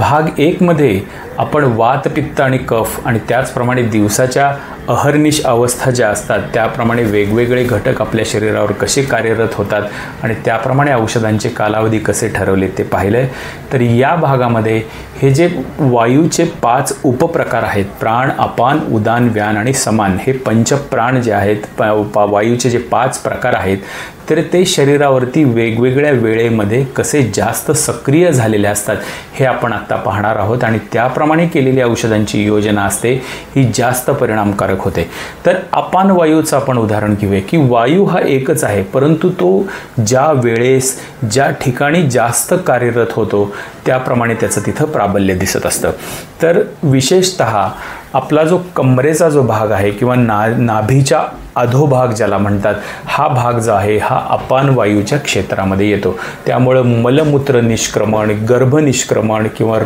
भाग 1 मध्ये आपण वात, पित्त आणि कफ आणि त्याचप्रमाणे दिवसाच्या अहर्निश अवस्था ज्या असतात त्याप्रमाणे वेगवेगळे घटक आपल्या शरीरावर कसे कार्यरत होतात आणि त्याप्रमाणे औषधांचे कालावधी कसे ठरवले ते पाहिले. तर या भागामध्ये हे जे वायूचे 5 उपप्रकार आहेत, प्राण, अपान, उदान, व्यान आणि समान, हे पंचप्राण जे आहेत, वायूचे जे 5 प्रकार आहेत, तर ते शरीरावरती वेगवेगळ्या वेळेमध्ये कसे जास्त सक्रिय झालेले असतात हे आपण आत्ता पाहणार आहोत. आणि त्याप्रमाणे केलेली औषधांची योजना असते ही जास्त परिणामकारक होते. तर अपान वायूचं आपण उदाहरण घेऊया की वायू हा एकच आहे, परंतु तो ज्या वेळेस ज्या ठिकाणी जास्त कार्यरत होतो त्याप्रमाणे त्याचं तिथं प्राबल्य दिसत असतं. तर विशेषतः आपला जो कमरेचा जो भाग आहे किंवा नाभीच्या अधोभाग ज्याला म्हणतात, हा भाग जो आहे हा अपान वायूच्या क्षेत्रामध्ये येतो. त्यामुळं मलमूत्र निष्क्रमण, गर्भ निष्क्रमण किंवा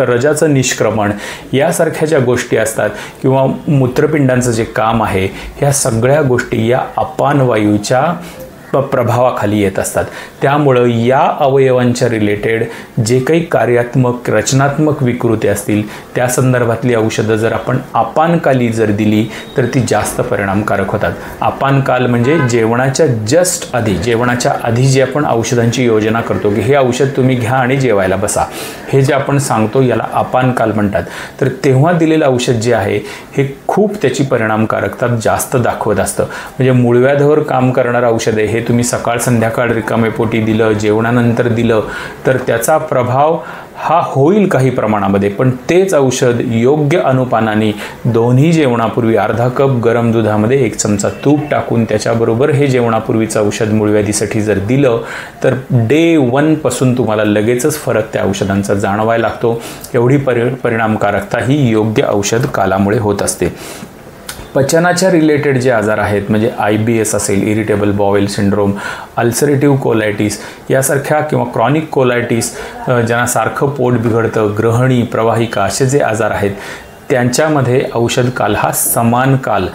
रजाचं निष्क्रमण यासारख्या ज्या गोष्टी असतात किंवा मूत्रपिंडांचं जे काम आहे, ह्या सगळ्या गोष्टी या अपान वायूच्या प्रभावाखाली येत असतात. त्यामुळं या अवयवांच्या रिलेटेड जे काही कार्यात्मक रचनात्मक विकृती असतील त्या संदर्भातली औषधं जर आपण अपानकाली जर दिली तर ती जास्त परिणामकारक होतात. अपानकाल म्हणजे जेवणाच्या जस्ट आधी, जेवणाच्या आधी जे आपण औषधांची योजना करतो की हे औषध तुम्ही घ्या आणि जेवायला बसा, हे जे आपण सांगतो याला अपानकाल म्हणतात. तर तेव्हा दिलेलं औषध जे आहे हे खूप त्याची परिणामकारकता जास्त दाखवत असतं. म्हणजे मूळव्याधावर काम करणारं औषध आहे, हे तुम्ही सकाळ संध्याकाळ रिकामे पोटी दिलं, जेवणानंतर दिलं तर त्याचा प्रभाव हा होईल काही प्रमाणामध्ये, पण तेच औषध योग्य अनुपानाने दोन्ही जेवणापूर्वी अर्धा कप गरम दुधामध्ये 1 चमचा तूप टाकून त्याच्याबरोबर हे जेवणापूर्वीचं औषध मूळव्याधीसाठी जर दिलं तर डे 1 पासून तुम्हाला लगेचच फरक त्या औषधांचा जाणवायला लागतो. एवढी परिणामकारकता ही योग्य औषध कालामुळे होत असते. पचनाच्या रिलेटेड जे आजार आहेत म्हणजे IBS असेल, irritable bowel syndrome, ulcerative colitis यासारख्या किंवा क्रॉनिक कोलायटिस, ज्यांना सारखं पोट बिघडतं, ग्रहणी, प्रवाहिका असे जे आजार आहेत त्यांच्यामध्ये औषध काल हा समान काल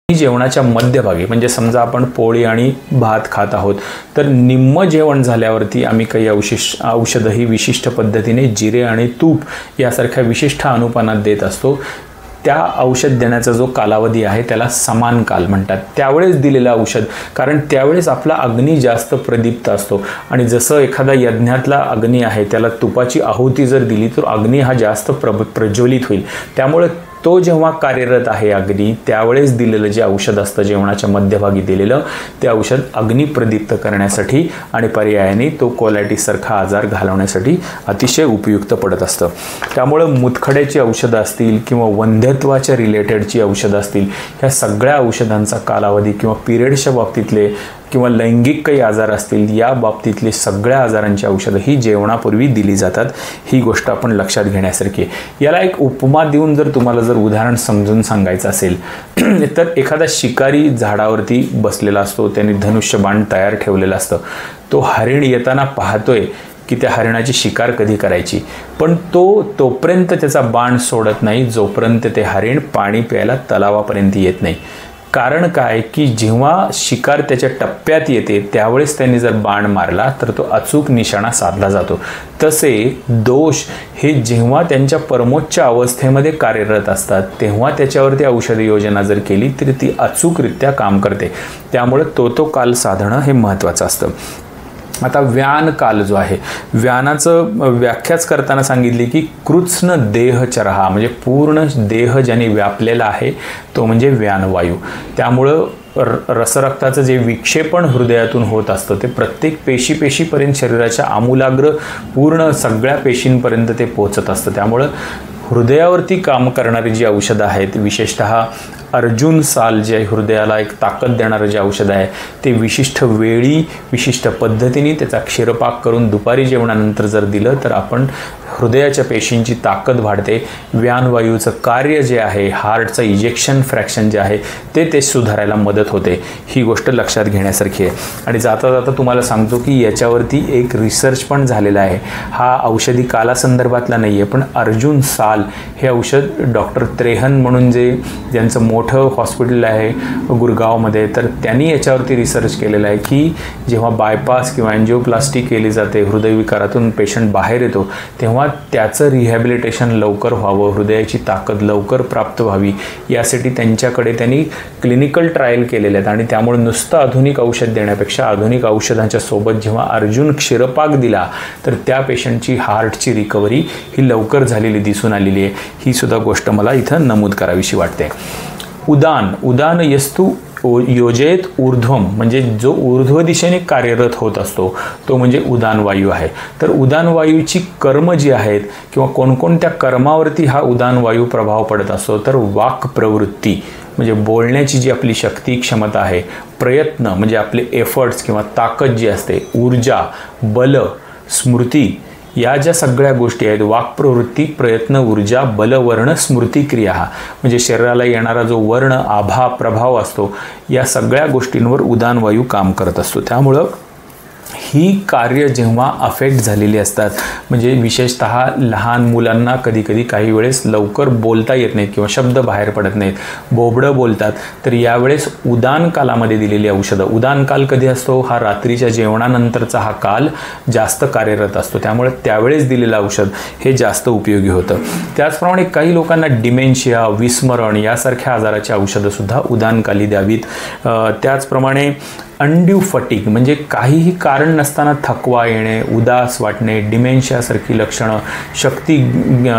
जेवणाच्या मध्यभागी, म्हणजे समजा आपण पोळी आणि भात खात आहोत तर निम्म जेवण झाल्यावरती आम्ही काही औषधही विशिष्ट पद्धतीने जिरे आणि तूप यासारख्या विशिष्ट अनुपानात देत असतो. त्या औषध देण्याचा जो कालावधी आहे त्याला समान काल म्हणतात. त्यावेळेस दिलेलं औषध, कारण त्यावेळेस आपला अग्नी जास्त प्रदीप्त असतो आणि जसं एखादा यज्ञातला अग्नी आहे त्याला तुपाची आहुती जर दिली तर अग्नी हा जास्त प्रज्वलित होईल. त्यामुळे तो जेव्हा कार्यरत आहे अग्नी त्यावेळेस दिलेलं जे औषध असतं जेवणाच्या मध्यभागी दिलेलं ते औषध अग्नी प्रदीप्त करण्यासाठी आणि पर्यायाने तो कोलायटिससारखा आजार घालवण्यासाठी अतिशय उपयुक्त पडत असतं. त्यामुळं मुतखड्याची औषधं असतील किंवा वंध्यत्वाच्या रिलेटेडची औषधं असतील, ह्या सगळ्या औषधांचा कालावधी किंवा पिरियडच्या बाबतीतले किंवा लैंगिक काही आजार असतील या बाबतीतले सगळ्या आजारांची औषधं ही जेवणापूर्वी दिली जातात. ही गोष्ट आपण लक्षात घेण्यासारखी. याला एक उपमा देऊन जर तुम्हाला जर उदाहरण समजून सांगायचं असेल तर एखादा शिकारी झाडावरती बसलेला असतो, त्याने धनुष्यबाण तयार ठेवलेलं असतं. तो हरिण येताना पाहतोय की त्या हरिणाची शिकार कधी करायची, पण तोपर्यंत त्याचा बाण सोडत नाही जोपर्यंत ते हरिण पाणी प्यायला तलावापर्यंत येत नाही. कारण काय की जेव्हा शिकार त्याच्या टप्प्यात येते त्यावेळेस त्यांनी जर बाण मारला तर तो अचूक निशाणा साधला जातो. तसे दोष हे जेव्हा त्यांच्या परमोच्च अवस्थेमध्ये कार्यरत असतात तेव्हा त्याच्यावरती औषध योजना जर केली तरी ती अचूकरित्या काम करते. त्यामुळे तो काल साधणं हे महत्त्वाचं असतं. आता व्यान काल जो आहे, व्यानाचं व्याख्याच करताना सांगितली की कृत्स्न देहचरहा, म्हणजे पूर्ण देह ज्याने व्यापलेला आहे तो म्हणजे व्यानवायू. त्यामुळं रसरक्ताचं जे विक्षेपण हृदयातून होत असतं ते प्रत्येक पेशीपर्यंत शरीराच्या आमूलाग्र पूर्ण सगळ्या पेशींपर्यंत ते पोहोचत असतं. त्यामुळं हृदयावरती काम करणारी जी औषधं आहेत, विशेषतः अर्जुन साल जे हृदयाला एक ताकद देणारं जे औषध आहे ते विशिष्ट वेळी विशिष्ट पद्धतीने त्याचा क्षीरपाक करून दुपारी जेवणानंतर जर दिलं तर आपण हृदयाच्या पेशींची ताकद वाढते, व्यानवायूचं कार्य जे आहे, हार्टचं इजेक्शन फ्रॅक्शन जे आहे ते सुधारायला मदत होते. ही गोष्ट लक्षात घेण्यासारखी आहे. आणि जाता जाता तुम्हाला सांगतो की याच्यावरती एक रिसर्च पण झालेला आहे. हा औषधी कालासंदर्भातला नाही आहे, पण अर्जुन साल हे औषध डॉक्टर त्रेहन म्हणून ज्यांचं मोठं हॉस्पिटल आहे गुरगावमध्ये, तर त्यांनी याच्यावरती रिसर्च केलेला आहे की जेव्हा बायपास किंवा एन्जिओप्लास्टी केली जाते, हृदयविकारातून पेशंट बाहेर येतो, तेव्हा त्याचं रिहॅबिलिटेशन लवकर व्हावं, हृदयाची ताकद लवकर प्राप्त व्हावी, यासाठी त्यांच्याकडे त्यांनी क्लिनिकल ट्रायल केलेले आहेत. आणि त्यामुळे नुसतं आधुनिक औषध देण्यापेक्षा आधुनिक औषधांच्या सोबत जेव्हा अर्जुन क्षीरपाक दिला तर त्या पेशंटची हार्टची रिकव्हरी ही लवकर झालेली दिसून आलेली आहे. ही सुद्धा गोष्ट मला इथं नमूद करावीशी वाटते. उदान यस्तु योजयेत ऊर्ध्वम, म्हणजे जो ऊर्ध्व दिशेने कार्यरत होत असतो तो म्हणजे उदान वायू आहे. तर उदान वायूची कर्म जी आहेत किंवा कोणकोणत्या कर्मावरती हा उदान वायू प्रभाव पडत असतो, तर वाक प्रवृत्ती म्हणजे बोलण्याची जी आपली शक्ती क्षमता आहे, प्रयत्न म्हणजे आपले एफर्ट्स किंवा ताकद जी असते, ऊर्जा, बल, स्मृती, या ज्या सगळ्या गोष्टी आहेत, वाक्प्रवृत्ती, प्रयत्न, ऊर्जा, बल, वर्ण, स्मृती, क्रिया, म्हणजे शरीराला येणारा जो वर्ण, आभा, प्रभाव असतो, या सगळ्या गोष्टींवर उदान वायू काम करत असतो. त्यामुळं ही कार्य जेव्हा अफेक्ट झालेली असतात, म्हणजे विशेषतः लहान मुलांना कधीकधी काही वेळेस लवकर बोलता येत नाहीत किंवा शब्द बाहेर पडत नाहीत, बोबडं बोलतात, तर यावेळेस उदान कालामध्ये दिलेली औषधं, उदान काल कधी असतो, हा रात्रीच्या जेवणानंतरचा हा काल जास्त कार्यरत असतो, त्यामुळे त्यावेळेस दिलेलं औषध हे जास्त उपयोगी होतं. त्याचप्रमाणे काही लोकांना डिमेन्शिया, विस्मरण यासारख्या आजाराची औषधंसुद्धा उदानकाली द्यावीत. त्याचप्रमाणे अनड्यू फटीग म्हणजे काहीही कारण नसताना थकवा येणे, उदास वाटणे, डिमेन्शियासारखी लक्षणं, शक्ती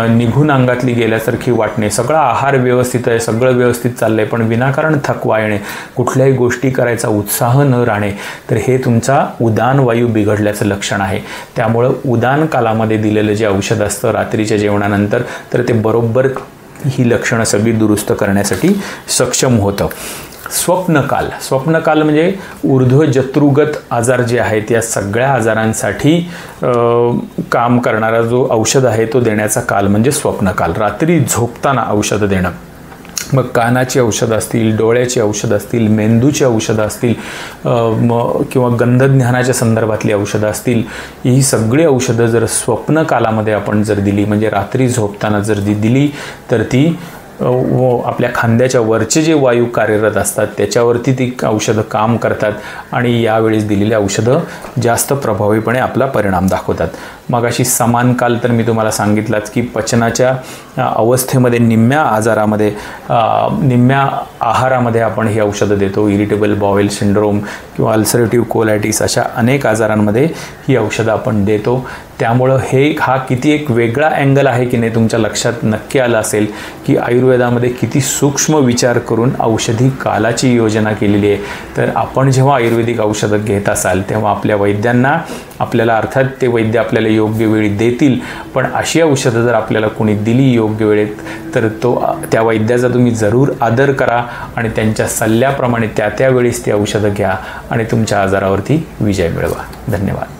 निघून अंगातली गेल्यासारखी वाटणे, सगळा आहार व्यवस्थित आहे, सगळं व्यवस्थित चाललं आहे, पण विनाकारण थकवा येणे, कुठल्याही गोष्टी करायचा उत्साह न राहणे, तर हे तुमचा उदान वायू बिघडल्याचं लक्षण आहे. त्यामुळं उदान कालामध्ये दिलेलं जे औषध असतं रात्रीच्या जेवणानंतर, तर ते बरोबर ही लक्षणं सगळी दुरुस्त करण्यासाठी सक्षम होतं. स्वप्नकाल म्हणजे ऊर्ध्वजत्रुगत आजार जे आहेत, या सगळ्या आजारांसाठी काम करणारा जो औषध आहे तो देण्याचा काल म्हणजे स्वप्नकाल. रात्री झोपताना औषधं देणं, मग कानाची औषधं असतील, डोळ्याची औषधं असतील, मेंदूची औषधं असतील किंवा गंधज्ञानाच्या संदर्भातली औषधं असतील, ही सगळी औषधं जर स्वप्नकालामध्ये आपण जर दिली, म्हणजे रात्री झोपताना जर दिली, तर ती आपल्या खांद्याच्या वरचे जे वायू कार्यरत असतात त्याच्यावरती ती औषधं काम करतात आणि यावेळेस दिलेली औषधं जास्त प्रभावीपणे आपला परिणाम दाखवतात. मग अशी समान काल तर मी तुम्हाला सांगितलाच की पचनाच्या अवस्थेमध्ये निम्म्या आजारामध्ये, निम्म्या आहारामध्ये आपण ही औषधं देतो. इरिटेबल बाउल सिंड्रोम किंवा अल्सरेटिव्ह कोलायटिस अशा अनेक आजारांमध्ये ही औषधं आपण देतो. त्यामुळं हा किती एक वेगळा अँगल आहे की नाही तुमच्या लक्षात नक्की आलं असेल की आयुर्वेदामध्ये किती सूक्ष्म विचार करून औषधी कालाची योजना केलेली आहे. तर आपण जेव्हा आयुर्वेदिक औषधं घेत असाल तेव्हा आपल्या वैद्यांना, आपल्याला अर्थात ते वैद्य आपल्याला योग्य वेळी देतील, पण अशी औषधं जर आपल्याला कोणी दिली योग्य वेळेत तर त्या वैद्याचा तुम्ही जरूर आदर करा आणि त्यांच्या सल्ल्याप्रमाणे त्या वेळेस ती औषधं घ्या आणि तुमच्या आजारावरती विजय मिळवा. धन्यवाद.